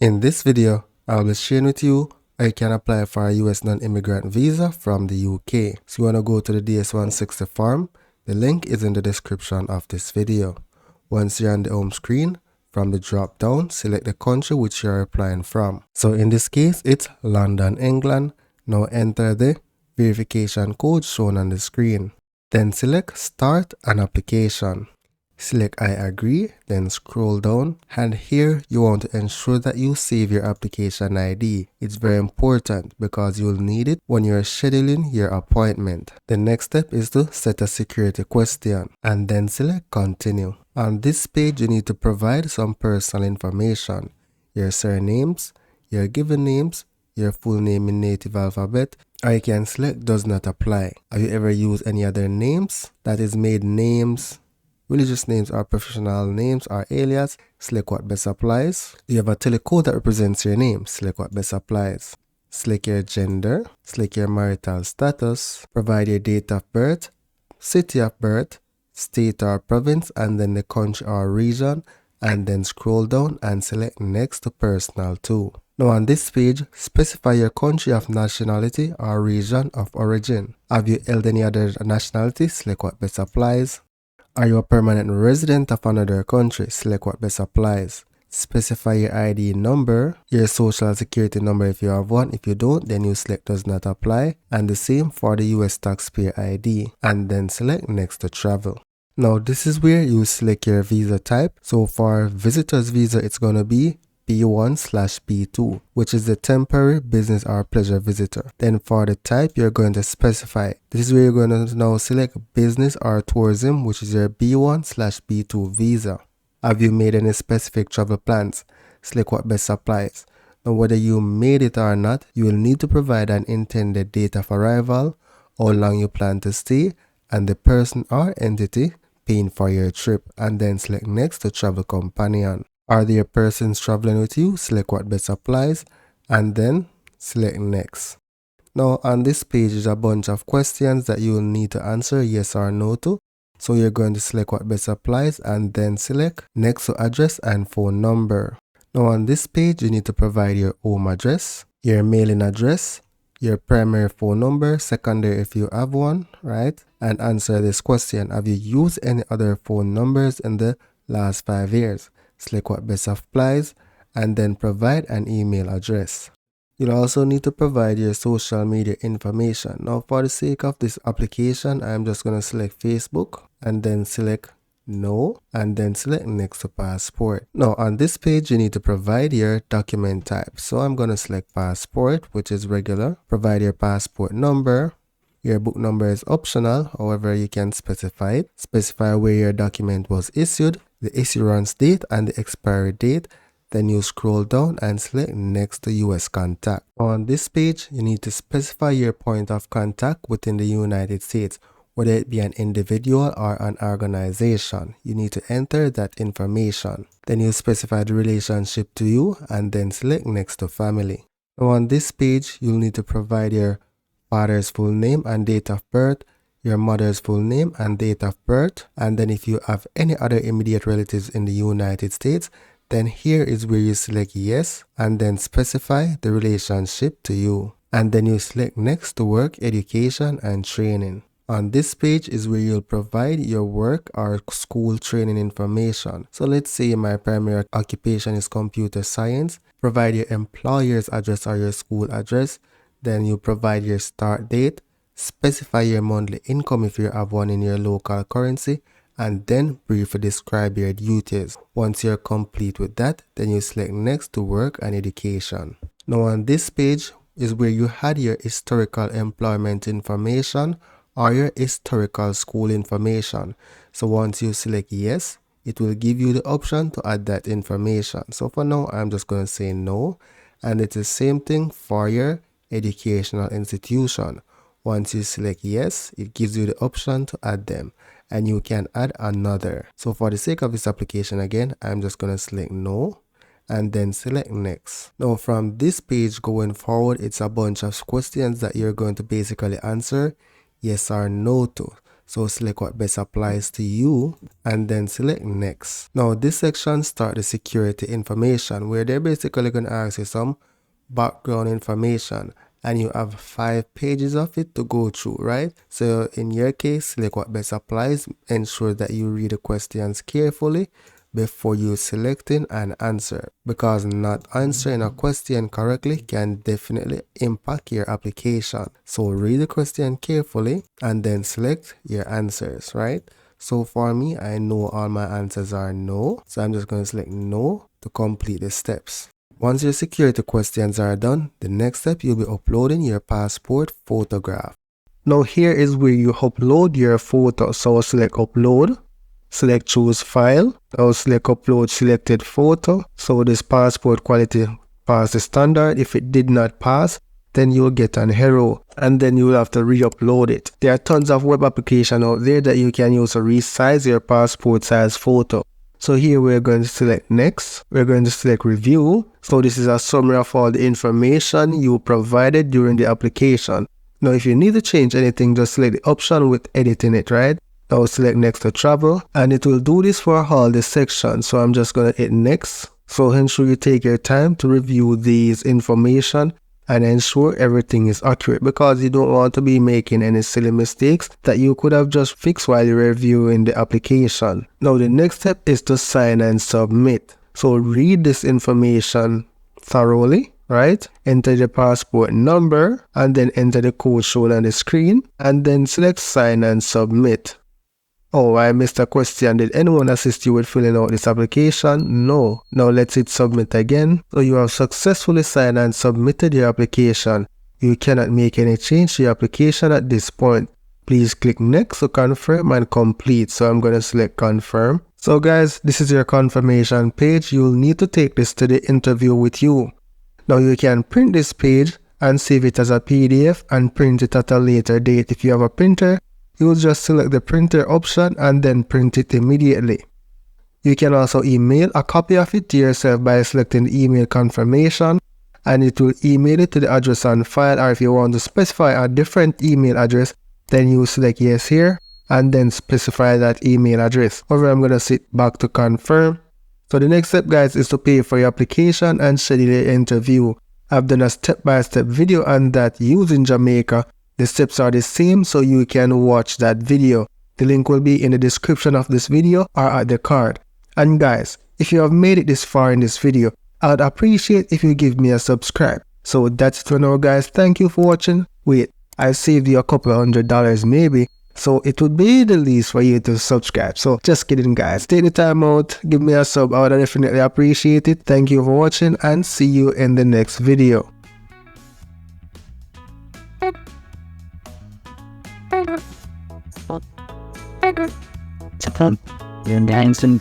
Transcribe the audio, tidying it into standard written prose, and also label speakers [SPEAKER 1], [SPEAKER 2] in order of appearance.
[SPEAKER 1] In this video, I'll be sharing with you how you can apply for a US non-immigrant visa from the UK. So you want to go to the DS-160 form. The link is in the description of this video. Once you're on the home screen, from the drop down, select the country which you're applying from. So in this case, it's London, England. Now enter the verification code shown on the screen. Then select Start an application. Select I agree, then scroll down, and here you want to ensure that you save your application ID. It's very important because you'll need it when you're scheduling your appointment. The next step is to set a security question and then select continue. On this page, you need to provide some personal information, your surnames, your given names, your full name in native alphabet, or you can select does not apply. Have you ever used any other names? That is maiden names, religious names or professional names or alias, select what best applies. You have a telecode that represents your name, select what best applies. Select your gender, select your marital status, provide your date of birth, city of birth, state or province, and then the country or region, and then scroll down and select next to personal too. Now on this page, specify your country of nationality or region of origin. Have you held any other nationality? Select what best applies. Are you a permanent resident of another country? Select what best applies. Specify your ID number, your social security number if you have one. If you don't, then you select does not apply. And the same for the US taxpayer ID. And then select next to travel. Now this is where you select your visa type. So for visitor's visa, it's going to be B1/B2, which is the temporary business or pleasure visitor. Then for the type, you're going to specify. This is where you're going to now select business or tourism, which is your B1/B2 visa. Have you made any specific travel plans? Select what best applies. Now whether you made it or not, you will need to provide an intended date of arrival, how long you plan to stay, and the person or entity paying for your trip, and then select next to travel companion. Are there persons traveling with you? Select what best applies and then select next. Now on this page is a bunch of questions that you will need to answer yes or no to. So you're going to select what best applies and then select next to address and phone number. Now on this page you need to provide your home address, your mailing address, your primary phone number, secondary if you have one, right? And answer this question. Have you used any other phone numbers in the last 5 years? Select what best applies and then provide an email address. You'll also need to provide your social media information. Now for the sake of this application, I'm just going to select Facebook and then select no and then select next to passport. Now on this page, you need to provide your document type. So I'm going to select passport, which is regular. Provide your passport number. Your book number is optional, however you can specify it. Specify where your document was issued, the issuance date and the expiry date. Then you scroll down and select next to US contact. On this page, you need to specify your point of contact within the United States, whether it be an individual or an organization. You need to enter that information. Then you specify the relationship to you and then select next to family. Now on this page, you'll need to provide your father's full name and date of birth, your mother's full name and date of birth, and then if you have any other immediate relatives in the United States, then here is where you select yes and then specify the relationship to you. And then you select next to work, education and training. On this page is where you'll provide your work or school training information. So let's say my primary occupation is computer science. Provide your employer's address or your school address. Then you provide your start date, specify your monthly income if you have one in your local currency, and then briefly describe your duties. Once you're complete with that, then you select next to work and education. Now on this page is where you had your historical employment information or your historical school information. So once you select yes, it will give you the option to add that information. So for now, I'm just going to say no, and it's the same thing for your educational institution. Once you select yes, it gives you the option to add them and you can add another. So for the sake of this application again, I'm just going to select no and then select next. Now from this page going forward, it's a bunch of questions that you're going to basically answer yes or no to. So select what best applies to you and then select next. Now this section starts the security information where they're basically going to ask you some background information, and you have 5 pages of it to go through, right? So in your case, select what best applies. Ensure that you read the questions carefully before you selecting an answer, because not answering a question correctly can definitely impact your application. So read the question carefully and then select your answers, right? So for me, I know all my answers are no, so I'm just going to select no to complete the steps. Once your security questions are done, the next step, you'll be uploading your passport photograph. Now here is where you upload your photo. So select upload, select choose file, or select upload selected photo. So this passport quality passed the standard. If it did not pass, then you'll get an error and then you'll have to re-upload it. There are tons of web applications out there that you can use to resize your passport size photo. So here we're going to select next. We're going to select review. So this is a summary of all the information you provided during the application. Now if you need to change anything, just select the option with editing it, right? Now select next to travel, and it will do this for all the sections. So I'm just going to hit next. So ensure you take your time to review these information and ensure everything is accurate, because you don't want to be making any silly mistakes that you could have just fixed while you're reviewing the application. Now the next step is to sign and submit. So read this information thoroughly, right? Enter the passport number and then enter the code shown on the screen and then select sign and submit. Oh, I missed a question. Did anyone assist you with filling out this application? No. Now let's hit submit again. So you have successfully signed and submitted your application. You cannot make any change to your application at this point. Please click next to confirm and complete. So I'm going to select confirm. So guys, this is your confirmation page. You'll need to take this to the interview with you. Now you can print this page and save it as a PDF and print it at a later date. If you have a printer, you'll just select the printer option and then print it immediately. You can also email a copy of it to yourself by selecting the email confirmation, and it will email it to the address on file, or if you want to specify a different email address, then you select yes here and then specify that email address. However, I'm going to sit back to confirm. So the next step, guys, is to pay for your application and schedule your interview. I've done a step-by-step video on that using Jamaica. The steps are the same, so you can watch that video. The link will be in the description of this video or at the card. And guys, if you have made it this far in this video, I'd appreciate if you give me a subscribe. So that's it for now, guys. Thank you for watching. Wait, I saved you a couple $100 maybe, so it would be the least for you to subscribe. So just kidding, guys. Take the time out, give me a sub. I would definitely appreciate it. Thank you for watching and see you in the next video.
[SPEAKER 2] You're dancing.